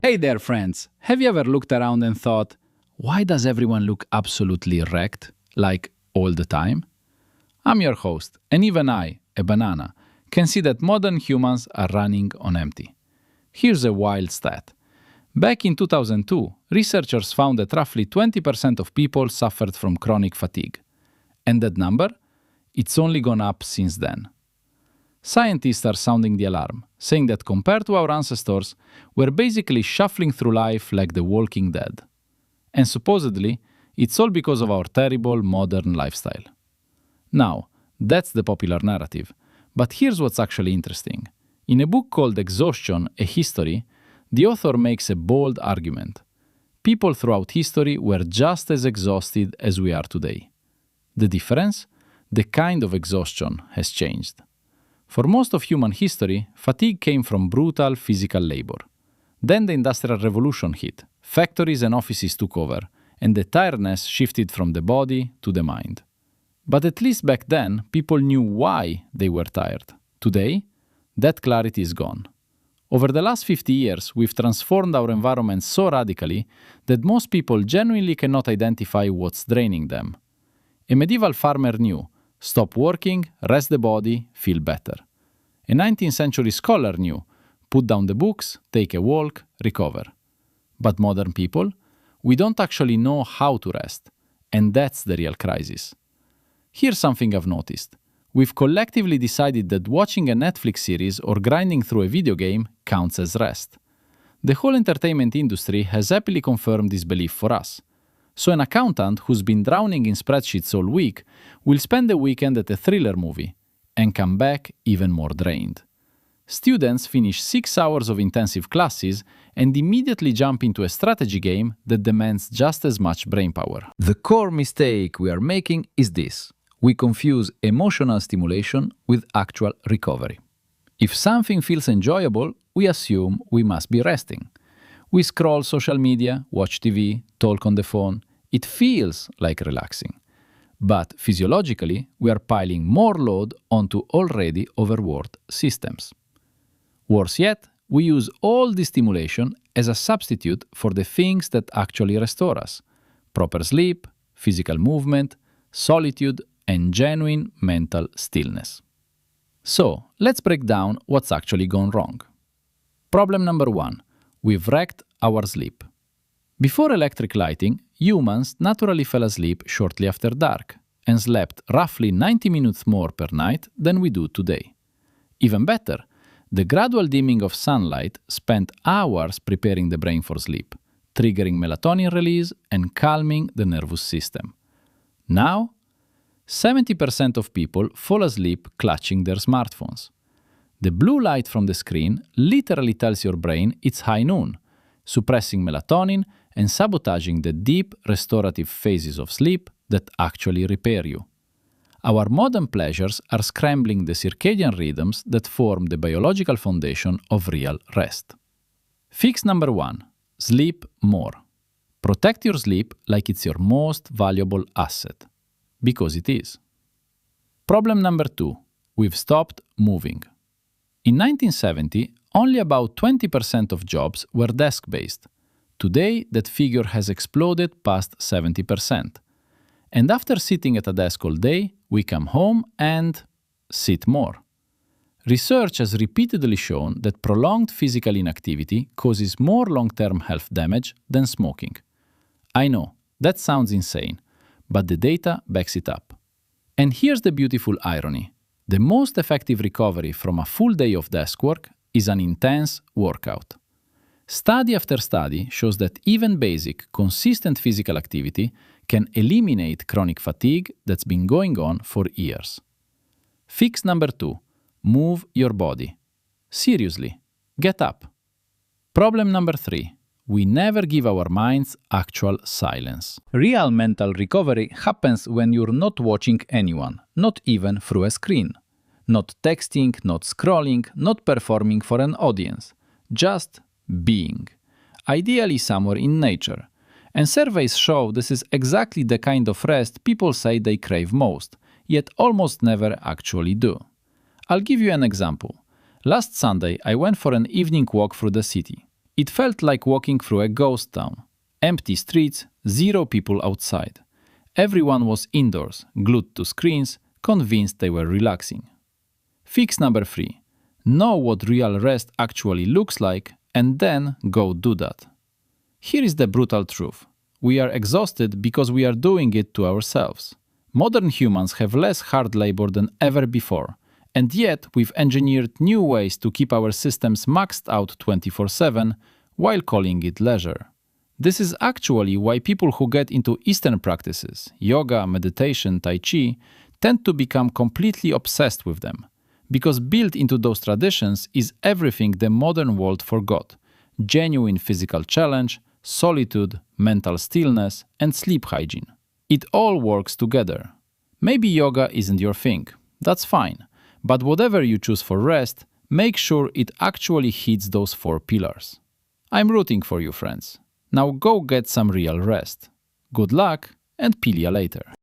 Hey there, friends! Have you ever looked around and thought, why does everyone look absolutely wrecked, like all the time? I'm your host, and even I, a banana, can see that modern humans are running on empty. Here's a wild stat. Back in 2002, researchers found that roughly 20% of people suffered from chronic fatigue. And that number? It's only gone up since then. Scientists are sounding the alarm, saying that compared to our ancestors, we're basically shuffling through life like the walking dead. And supposedly, it's all because of our terrible modern lifestyle. Now, that's the popular narrative. But here's what's actually interesting. In a book called Exhaustion, A History, the author makes a bold argument. People throughout history were just as exhausted as we are today. The difference? The kind of exhaustion has changed. For most of human history, fatigue came from brutal physical labor. Then the Industrial Revolution hit, factories and offices took over, and the tiredness shifted from the body to the mind. But at least back then, people knew why they were tired. Today, that clarity is gone. Over the last 50 years, we've transformed our environment so radically that most people genuinely cannot identify what's draining them. A medieval farmer knew, stop working, rest the body, feel better. A 19th century scholar knew, put down the books, take a walk, recover. But modern people, we don't actually know how to rest, and that's the real crisis. Here's something I've noticed. We've collectively decided that watching a Netflix series or grinding through a video game counts as rest. The whole entertainment industry has happily confirmed this belief for us. So an accountant who's been drowning in spreadsheets all week will spend the weekend at a thriller movie and come back even more drained. Students finish 6 hours of intensive classes and immediately jump into a strategy game that demands just as much brainpower. The core mistake we are making is this. We confuse emotional stimulation with actual recovery. If something feels enjoyable, we assume we must be resting. We scroll social media, watch TV, talk on the phone. It feels like relaxing. But physiologically, we are piling more load onto already overworked systems. Worse yet, we use all this stimulation as a substitute for the things that actually restore us: proper sleep, physical movement, solitude, and genuine mental stillness. So, let's break down what's actually gone wrong. Problem number 1. We've wrecked our sleep. Before electric lighting, humans naturally fell asleep shortly after dark and slept roughly 90 minutes more per night than we do today. Even better, the gradual dimming of sunlight spent hours preparing the brain for sleep, triggering melatonin release and calming the nervous system. Now, 70% of people fall asleep clutching their smartphones. The blue light from the screen literally tells your brain it's high noon, suppressing melatonin and sabotaging the deep restorative phases of sleep that actually repair you. Our modern pleasures are scrambling the circadian rhythms that form the biological foundation of real rest. Fix number 1. Sleep more. Protect your sleep like it's your most valuable asset. Because it is. Problem number 2. We've stopped moving. In 1970, only about 20% of jobs were desk-based. Today, that figure has exploded past 70%. And after sitting at a desk all day, we come home and sit more. Research has repeatedly shown that prolonged physical inactivity causes more long-term health damage than smoking. I know, that sounds insane, but the data backs it up. And here's the beautiful irony. The most effective recovery from a full day of desk work is an intense workout. Study after study shows that even basic, consistent physical activity can eliminate chronic fatigue that's been going on for years. Fix number 2. Move your body. Seriously, get up. Problem number 3. We never give our minds actual silence. Real mental recovery happens when you're not watching anyone, not even through a screen. Not texting, not scrolling, not performing for an audience. Just being. Ideally somewhere in nature. And surveys show this is exactly the kind of rest people say they crave most, yet almost never actually do. I'll give you an example. Last Sunday, I went for an evening walk through the city. It felt like walking through a ghost town. Empty streets, zero people outside. Everyone was indoors, glued to screens, convinced they were relaxing. Fix number 3. Know what real rest actually looks like and then go do that. Here is the brutal truth. We are exhausted because we are doing it to ourselves. Modern humans have less hard labor than ever before, and yet we've engineered new ways to keep our systems maxed out 24/7 while calling it leisure. This is actually why people who get into Eastern practices, yoga, meditation, tai chi, tend to become completely obsessed with them. Because built into those traditions is everything the modern world forgot: genuine physical challenge, solitude, mental stillness, and sleep hygiene. It all works together. Maybe yoga isn't your thing. That's fine. But whatever you choose for rest, make sure it actually hits those 4 pillars. I'm rooting for you, friends. Now go get some real rest. Good luck and peel ya later.